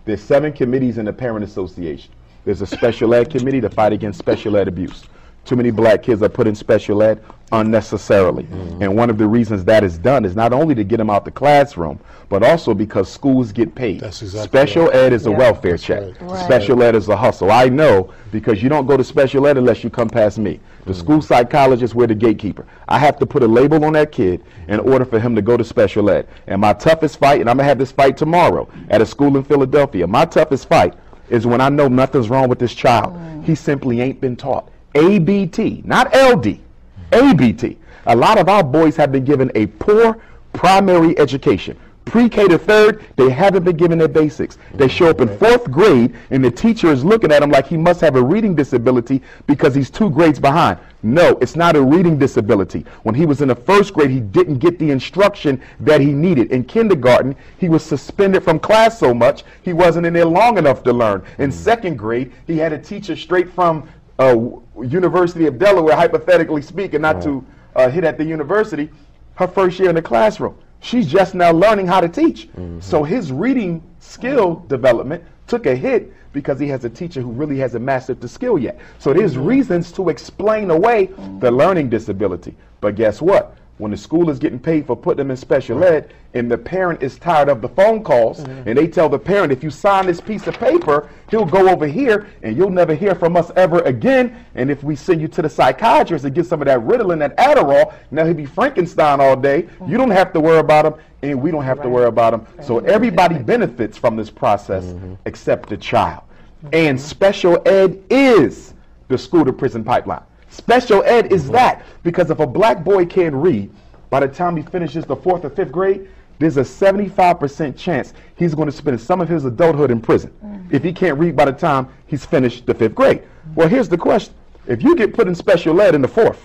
There's 7 committees in the Parent Association. There's a special ed committee to fight against special ed abuse. Too many black kids are put in special ed unnecessarily. And one of the reasons that is done is not only to get them out the classroom, but also because schools get paid. That's exactly special right. ed is a welfare check. Special ed is a hustle. I know because you don't go to special ed unless you come past me. The school psychologist, we're the gatekeeper. I have to put a label on that kid in order for him to go to special ed. And my toughest fight, and I'm going to have this fight tomorrow at a school in Philadelphia, my toughest fight is when I know nothing's wrong with this child. He simply ain't been taught. ABT, not LD, ABT. A lot of our boys have been given a poor primary education. Pre-K to 3rd, they haven't been given their basics. They show up in 4th grade, and the teacher is looking at him like he must have a reading disability because he's 2 grades behind. No, it's not a reading disability. When he was in the 1st grade, he didn't get the instruction that he needed. In kindergarten, he was suspended from class so much, he wasn't in there long enough to learn. In 2nd grade, he had a teacher straight from University of Delaware, hypothetically speaking, not to hit at the university, her 1st year in the classroom. She's just now learning how to teach. So his reading skill development took a hit because he has a teacher who really hasn't mastered the skill yet. So there's reasons to explain away the learning disability. But guess what? When the school is getting paid for putting them in special ed and the parent is tired of the phone calls and they tell the parent, if you sign this piece of paper, he'll go over here and you'll never hear from us ever again. And if we send you to the psychiatrist and get some of that Ritalin, that Adderall, now he'll be Frankenstein all day. You don't have to worry about him and we don't have to worry about him. So everybody benefits from this process except the child. And special ed is the school to prison pipeline. Special ed is that, because if a black boy can't read, by the time he finishes the 4th or 5th grade, there's a 75% chance he's going to spend some of his adulthood in prison if he can't read by the time he's finished the 5th grade. Well, here's the question. If you get put in special ed in the 4th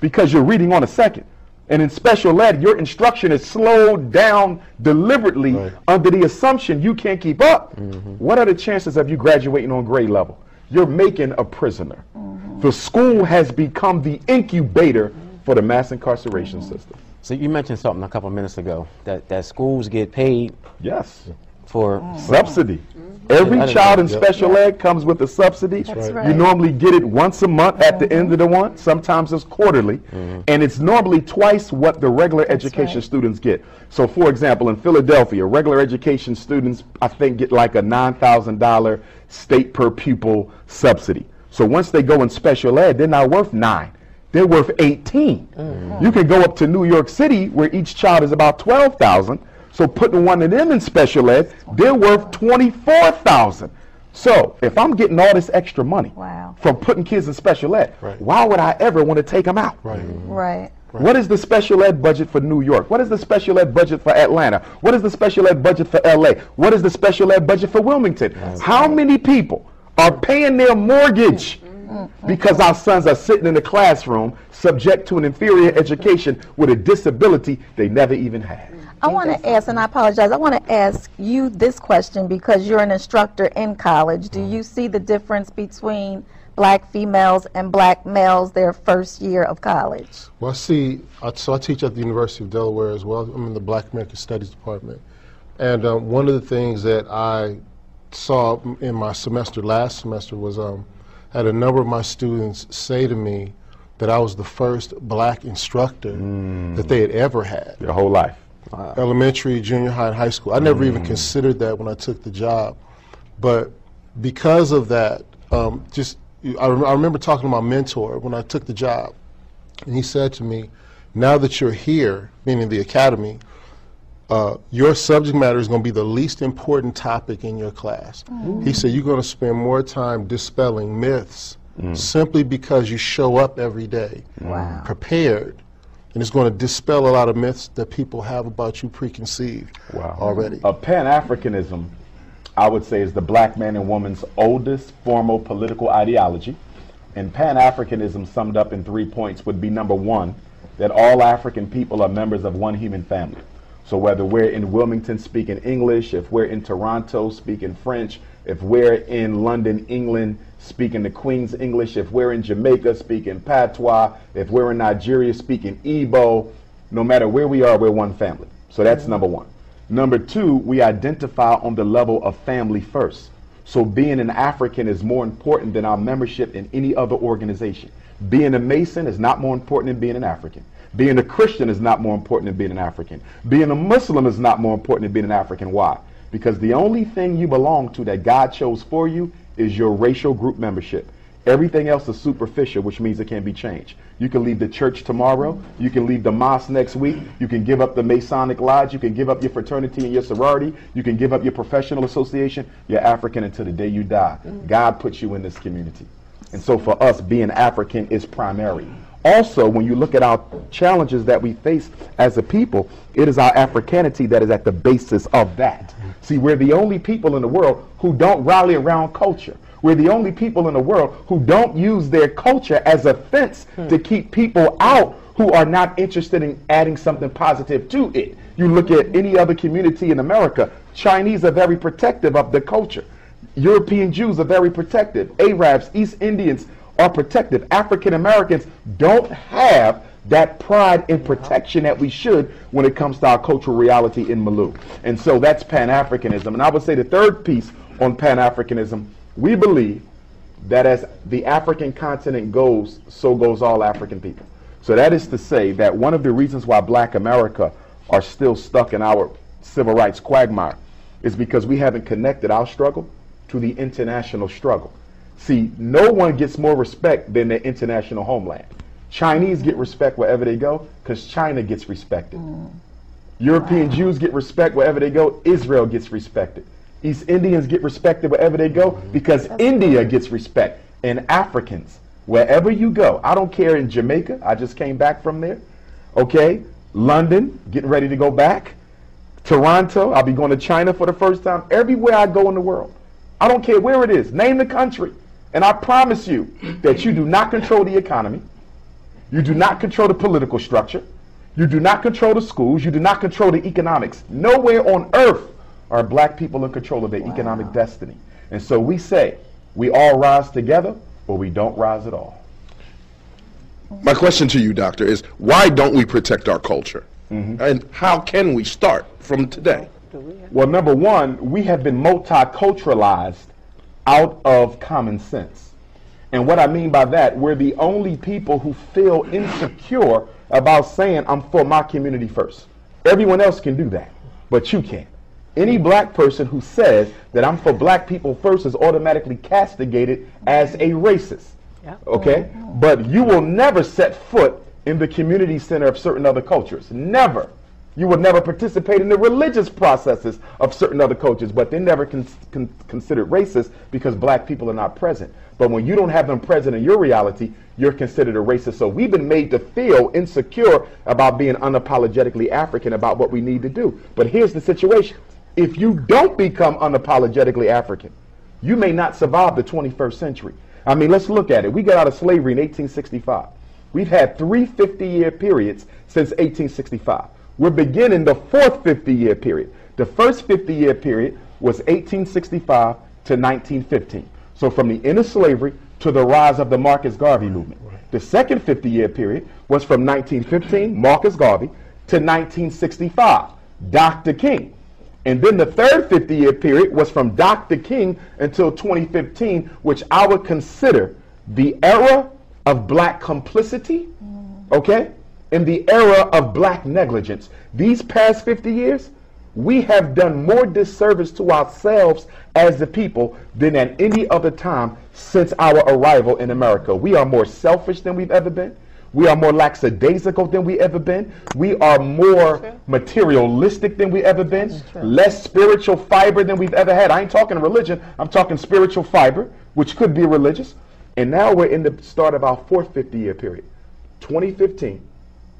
because you're reading on a 2nd, and in special ed, your instruction is slowed down deliberately under the assumption you can't keep up, what are the chances of you graduating on grade level? You're making a prisoner. The school has become the incubator for the mass incarceration system. So you mentioned something a couple of minutes ago, that schools get paid Yes. for Subsidy. Every child in special ed comes with a subsidy. That's right. You normally get it once a month at the end of the month. Sometimes it's quarterly. And it's normally twice what the regular education students get. So for example, in Philadelphia, regular education students, I think, get like a $9,000 state per pupil subsidy. So once they go in special ed, they're not worth 9. They're worth 18. You can go up to New York City where each child is about 12,000. So putting one of them in special ed, they're worth 24,000. So if I'm getting all this extra money from putting kids in special ed, why would I ever want to take them out? Right. What is the special ed budget for New York? What is the special ed budget for Atlanta? What is the special ed budget for LA? What is the special ed budget for Wilmington? How many people are paying their mortgage because our sons are sitting in the classroom subject to an inferior education with a disability they never even had? I want to ask, and I apologize, I want to ask you this question because you're an instructor in college. Do you see the difference between black females and black males their first year of college? Well, so I teach at the University of Delaware as well. I'm in the Black American Studies department. And one of the things that I saw in my last semester was had a number of my students say to me that I was the first black instructor that they had ever had. Their whole life. Elementary, junior high, and high school. I never even considered that when I took the job. But because of that, I remember talking to my mentor when I took the job, and he said to me, now that you're here, meaning the academy, your subject matter is going to be the least important topic in your class. He said, you're going to spend more time dispelling myths simply because you show up every day prepared. And it's going to dispel a lot of myths that people have about you preconceived already. Pan-Africanism, I would say, is the black man and woman's oldest formal political ideology. And Pan-Africanism, summed up in 3 points, would be number 1, that all African people are members of one human family. So whether we're in Wilmington speaking English, if we're in Toronto speaking French, if we're in London, England, speaking the Queen's English, if we're in Jamaica speaking Patois, if we're in Nigeria speaking Igbo, no matter where we are, we're one family. So that's number 1. Number two, we identify on the level of family first. So being an African is more important than our membership in any other organization. Being a Mason is not more important than being an African. Being a Christian is not more important than being an African. Being a Muslim is not more important than being an African. Why? Because the only thing you belong to that God chose for you is your racial group membership. Everything else is superficial, which means it can be changed. You can leave the church tomorrow. You can leave the mosque next week. You can give up the Masonic Lodge. You can give up your fraternity and your sorority. You can give up your professional association. You're African until the day you die. God put you in this community. And so for us, being African is primary. Also, when you look at our challenges that we face as a people, it is our Africanity that is at the basis of that. See, we're the only people in the world who don't rally around culture. We're the only people in the world who don't use their culture as a fence to keep people out who are not interested in adding something positive to it. You look at any other community in America, Chinese are very protective of the culture. European Jews are very protective. Arabs, East Indians are protective. African Americans don't have that pride and protection that we should when it comes to our cultural reality in Malou. And so that's Pan-Africanism. And I would say the third piece on Pan-Africanism, we believe that as the African continent goes, so goes all African people. So that is to say that one of the reasons why Black America are still stuck in our civil rights quagmire is because we haven't connected our struggle to the international struggle. See, no one gets more respect than their international homeland. Chinese get respect wherever they go because China gets respected. European Jews get respect wherever they go. Israel gets respected. East Indians get respected wherever they go because India gets respect. And Africans, wherever you go, I don't care in Jamaica, I just came back from there, okay? London, getting ready to go back. Toronto, I'll be going to China for the first time. Everywhere I go in the world, I don't care where it is, name the country. And I promise you that you do not control the economy. You do not control the political structure. You do not control the schools. You do not control the economics. Nowhere on earth are Black people in control of their economic destiny. And so we say, we all rise together or we don't rise at all. My question to you, Doctor, is why don't we protect our culture? And how can we start from today? Well, number one, we have been multiculturalized out of common sense. And what I mean by that, we're the only people who feel insecure about saying, I'm for my community first. Everyone else can do that, but you can't. Any Black person who says that I'm for Black people first is automatically castigated as a racist. Okay? But you will never set foot in the community center of certain other cultures. Never. You would never participate in the religious processes of certain other cultures, but they're never considered racist because Black people are not present. But when you don't have them present in your reality, you're considered a racist. So we've been made to feel insecure about being unapologetically African about what we need to do. But here's the situation. If you don't become unapologetically African, you may not survive the 21st century. I mean, let's look at it. We got out of slavery in 1865. We've had 3 50-year periods since 1865. We're beginning the 4th 50-year period. The first 50-year period was 1865 to 1915. So from the end of slavery to the rise of the Marcus Garvey movement. The second 50-year period was from 1915, Marcus Garvey, to 1965, Dr. King. And then the third 50-year period was from Dr. King until 2015, which I would consider the era of Black complicity, okay, and the era of Black negligence. These past 50 years, we have done more disservice to ourselves as the people than at any other time since our arrival in America. We are more selfish than we've ever been. We are more lackadaisical than we ever been. We are more materialistic than we ever been. Less spiritual fiber than we've ever had. I ain't talking religion. I'm talking spiritual fiber, which could be religious. And now we're in the start of our 4th 50-year period, 2015,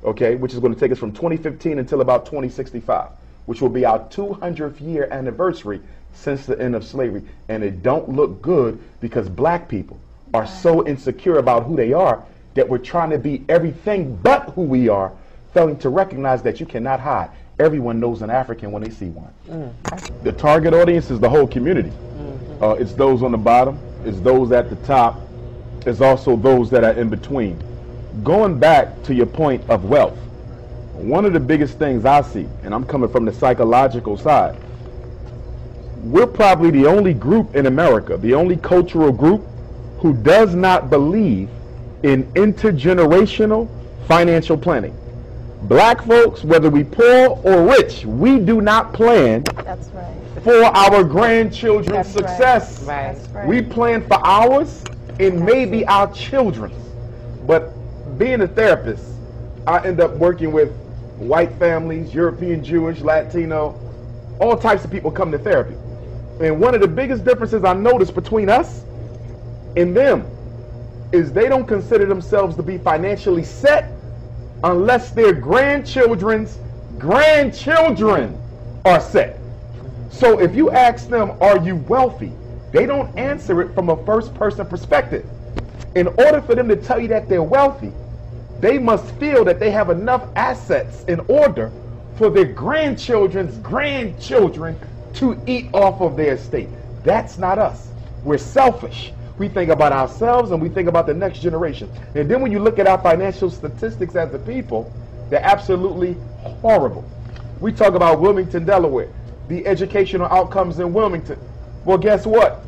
okay, which is going to take us from 2015 until about 2065, which will be our 200th year anniversary since the end of slavery. And it don't look good because Black people are so insecure about who they are that we're trying to be everything but who we are, failing to recognize that you cannot hide. Everyone knows an African when they see one. The target audience is the whole community. It's those on the bottom, it's those at the top, it's also those that are in between. Going back to your point of wealth, One of the biggest things I see, and I'm coming from the psychological side, we're probably the only group in America, the only cultural group who does not believe in intergenerational financial planning. Black folks, whether we poor or rich, we do not plan That's right. for our grandchildren's That's right. success. Right. That's right. We plan for ours and maybe our children's. But being a therapist, I end up working with white families, European, Jewish, Latino, all types of people come to therapy. And one of the biggest differences I notice between us and them is they don't consider themselves to be financially set unless their grandchildren's grandchildren are set. So if you ask them, are you wealthy? They don't answer it from a first person perspective. In order for them to tell you that they're wealthy, they must feel that they have enough assets in order for their grandchildren's grandchildren to eat off of their estate. That's not us. We're selfish. We think about ourselves and we think about the next generation. And then when you look at our financial statistics as a people, they're absolutely horrible. We talk about Wilmington, Delaware, the educational outcomes in Wilmington. Well, guess what?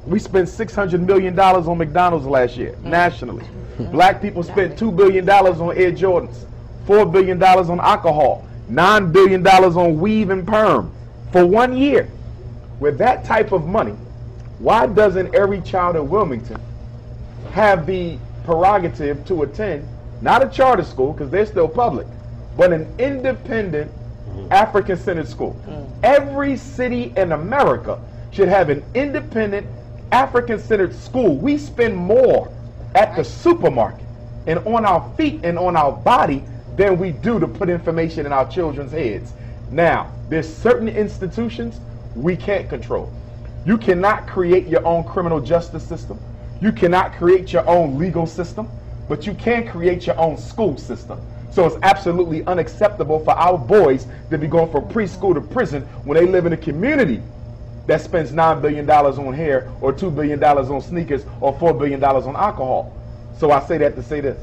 We spent $600 million on McDonald's last year, nationally. Black people spent $2 billion on Air Jordans, $4 billion on alcohol, $9 billion on weave and perm for 1 year. With that type of money, why doesn't every child in Wilmington have the prerogative to attend, not a charter school, because they're still public, but an independent African-centered school? Every city in America should have an independent African-centered school. We spend more at the supermarket and on our feet and on our body than we do to put information in our children's heads. Now, there's certain institutions we can't control. You cannot create your own criminal justice system. You cannot create your own legal system, but you can create your own school system. So it's absolutely unacceptable for our boys to be going from preschool to prison when they live in a community that spends $9 billion on hair or $2 billion on sneakers or $4 billion on alcohol. So I say that to say this.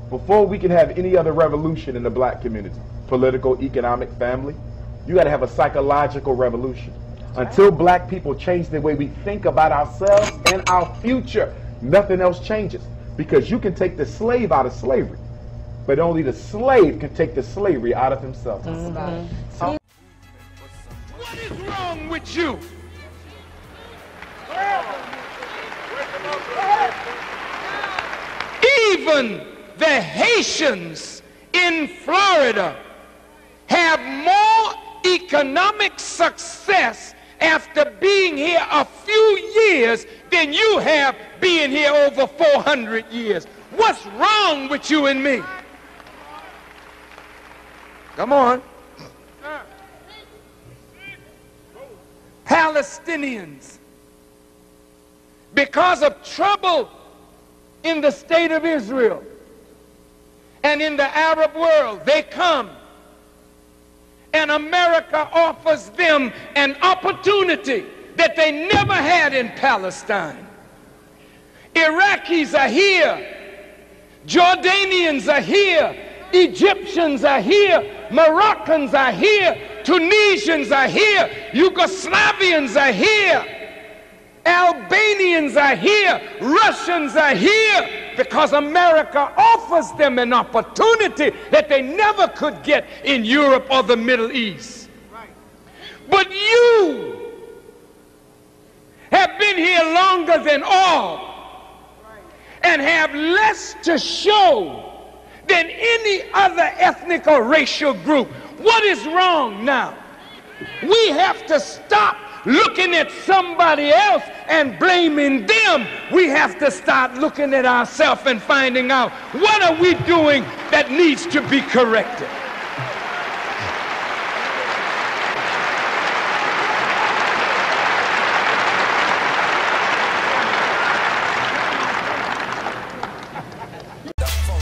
Before we can have any other revolution in the black community, political, economic, family, you got to have a psychological revolution. Until black people change the way we think about ourselves and our future, nothing else changes. Because you can take the slave out of slavery, but only the slave can take the slavery out of himself. What is wrong with you? Even the Haitians in Florida have more economic success after being here a few years than you have being here over 400 years. What's wrong with you and me? Come on. Palestinians, because of trouble in the state of Israel and in the Arab world, they come and America offers them an opportunity that they never had in Palestine. Iraqis are here, Jordanians are here, Egyptians are here, Moroccans are here, Tunisians are here, Yugoslavians are here, Albanians are here, Russians are here, because America offers them an opportunity that they never could get in Europe or the Middle East. But you have been here longer than all and have less to show than any other ethnic or racial group. What is wrong now? We have to stop looking at somebody else and blaming them. We have to start looking at ourselves and finding out what are we doing that needs to be corrected.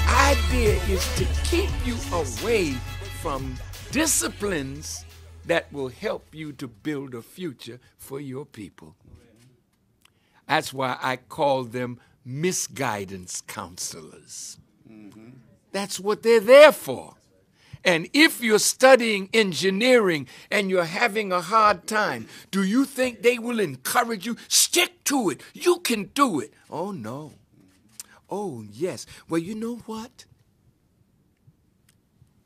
Idea is to keep you away from disciplines that will help you to build a future for your people. That's why I call them misguidance counselors. That's what they're there for. And if you're studying engineering and you're having a hard time, do you think they will encourage you? Stick to it. You can do it. Oh, no. Oh, yes. Well, you know what?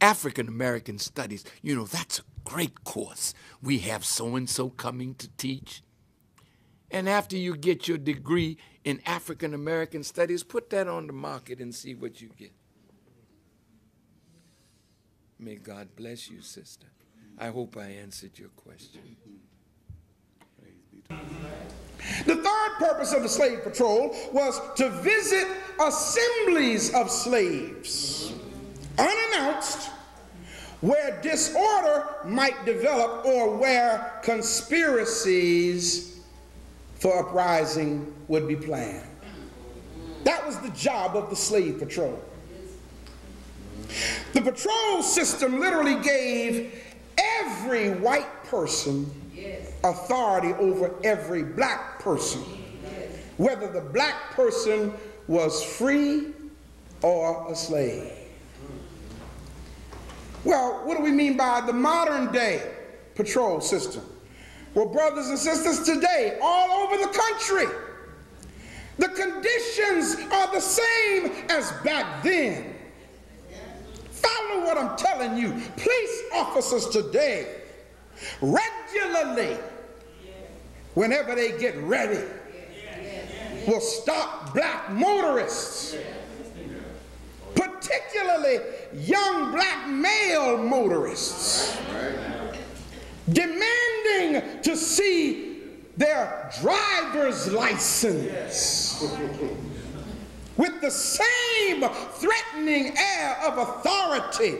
African American Studies, you know, that's a great course. We have so-and-so coming to teach. And after you get your degree in African American Studies, put that on the market and see what you get. May God bless you, sister. I hope I answered your question. The third purpose of the slave patrol was to visit assemblies of slaves, unannounced, where disorder might develop or where conspiracies for uprising would be planned. That was the job of the slave patrol. The patrol system literally gave every white person authority over every black person, whether the black person was free or a slave. Well, what do we mean by the modern day patrol system? Well, brothers and sisters, today, all over the country, the conditions are the same as back then. Follow what I'm telling you. Police officers today, regularly, whenever they get ready, will stop black motorists, particularly young black male motorists, demanding to see their driver's license with the same threatening air of authority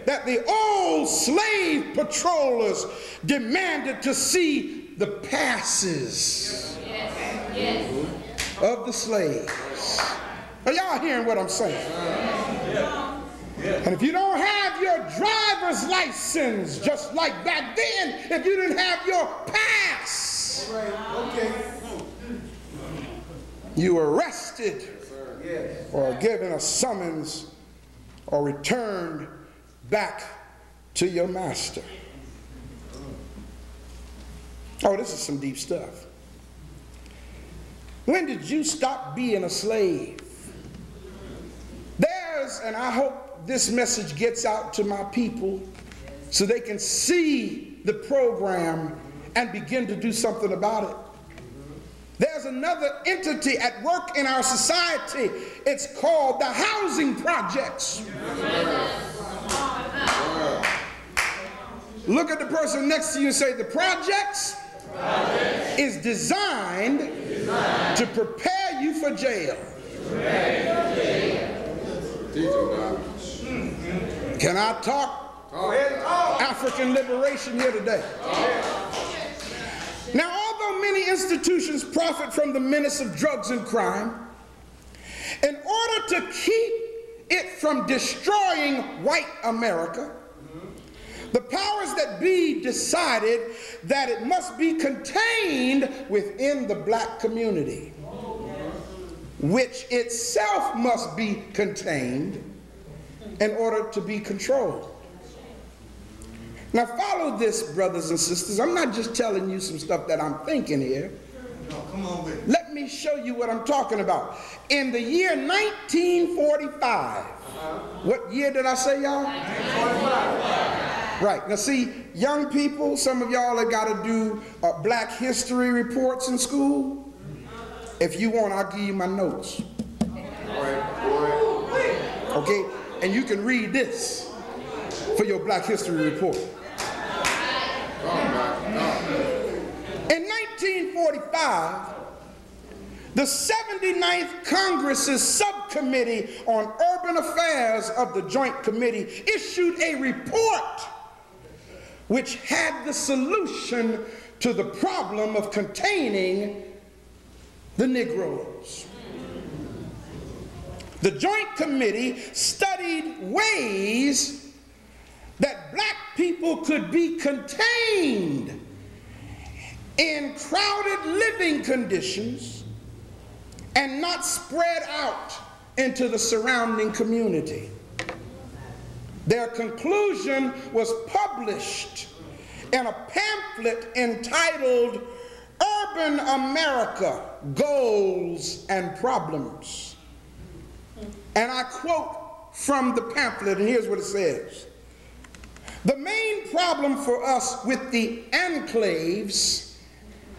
that the old slave patrollers demanded to see the passes of the slaves. Are y'all hearing what I'm saying? And if you don't have your driver's license, just like back then, if you didn't have your pass, you were arrested or given a summons or returned back to your master. Oh, this is some deep stuff. When did you stop being a slave? And I hope this message gets out to my people so they can see the program and begin to do something about it. There's another entity at work in our society. It's called the housing projects. Look at the person next to you and say, the projects is designed to prepare you for jail. Can I talk African liberation here today? Now, although many institutions profit from the menace of drugs and crime, in order to keep it from destroying white America, the powers that be decided that it must be contained within the black community, which itself must be contained in order to be controlled. Now follow this, brothers and sisters. I'm not just telling you some stuff that I'm thinking here. No, come on with it. Let me show you what I'm talking about. In the year 1945, what year did I say, y'all? 1945. Right. Now see, young people, some of y'all have got to do black history reports in school. If you want, I'll give you my notes. Okay? And you can read this for your black history report. In 1945, the 79th Congress's Subcommittee on Urban Affairs of the Joint Committee issued a report which had the solution to the problem of containing the Negroes. The Joint Committee studied ways that black people could be contained in crowded living conditions and not spread out into the surrounding community. Their conclusion was published in a pamphlet entitled Urban America, Goals and Problems. And I quote from the pamphlet, and here's what it says. The main problem for us with the enclaves,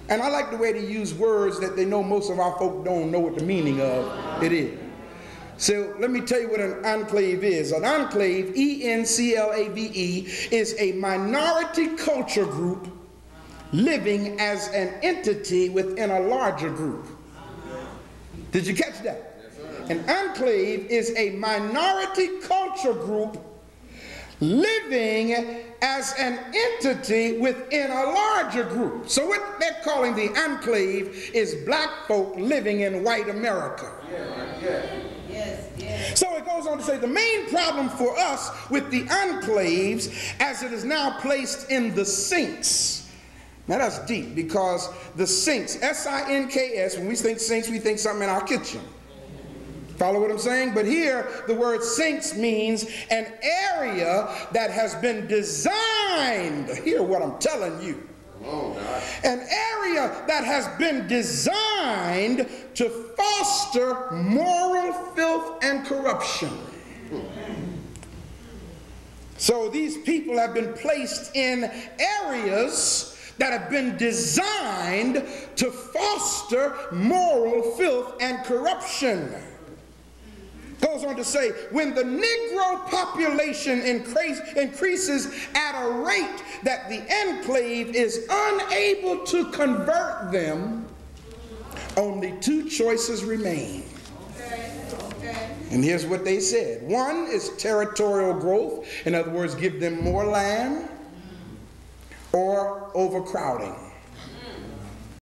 and I like the way they use words that they know most of our folk don't know what the meaning of it is. So let me tell you what an enclave is. An enclave, E-N-C-L-A-V-E, is a minority culture group living as an entity within a larger group. Did you catch that? An enclave is a minority culture group living as an entity within a larger group. So what they're calling the enclave is black folk living in white America. So it goes on to say the main problem for us with the enclaves as it is now placed in the sinks. Now that's deep, because the sinks, S-I-N-K-S, when we think sinks, we think something in our kitchen. Follow what I'm saying? But here, the word sinks means an area that has been designed. Hear what I'm telling you. An area that has been designed to foster moral filth and corruption. So these people have been placed in areas that have been designed to foster moral filth and corruption. Goes on to say, when the Negro population increases at a rate that the enclave is unable to convert them, only two choices remain. And here's what they said. One is territorial growth. In other words, give them more land, or overcrowding.